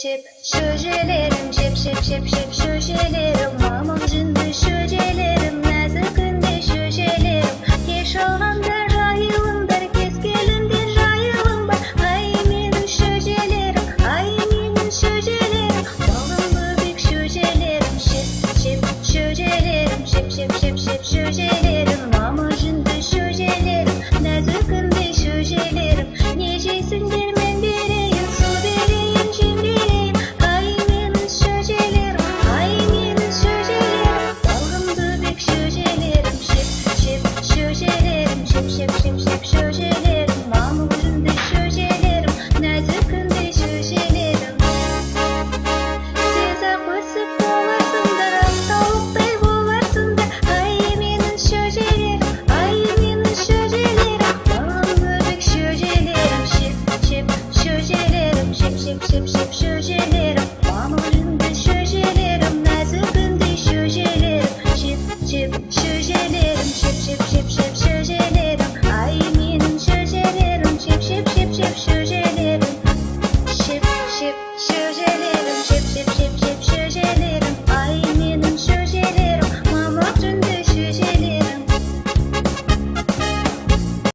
şip şöjelerim, şip şip şip şip şöjelerim, mamacında şöjelerim, nazikinde şöjelerim, yaşalanda rayılımdır, keskelimde rayılım var. Ay benim şöjelerim, ay benim şöjelerim, balımlı büyük şöjelerim, şip şip şöjelerim, şip şip şip şip şöjelerim, mamacında şöjelerim, nazikinde şöjelerim, necesin dermen vereyim, su vereyim, cim vereyim. Ay benim şöjelerim, ay benim şöjelerim, balımlı büyük şöjelerim, şip şip şöjelerim, şip şip şip şip şöjelerim, mamacında şöjelerim, nazikinde şöjelerim. Size kusip olasındır, tavukтай bolarsındır. Ay benim şöjelerim, ay benim şöjelerim, balımlı büyük şöjelerim, şip şip şöjelerim, şip şip şip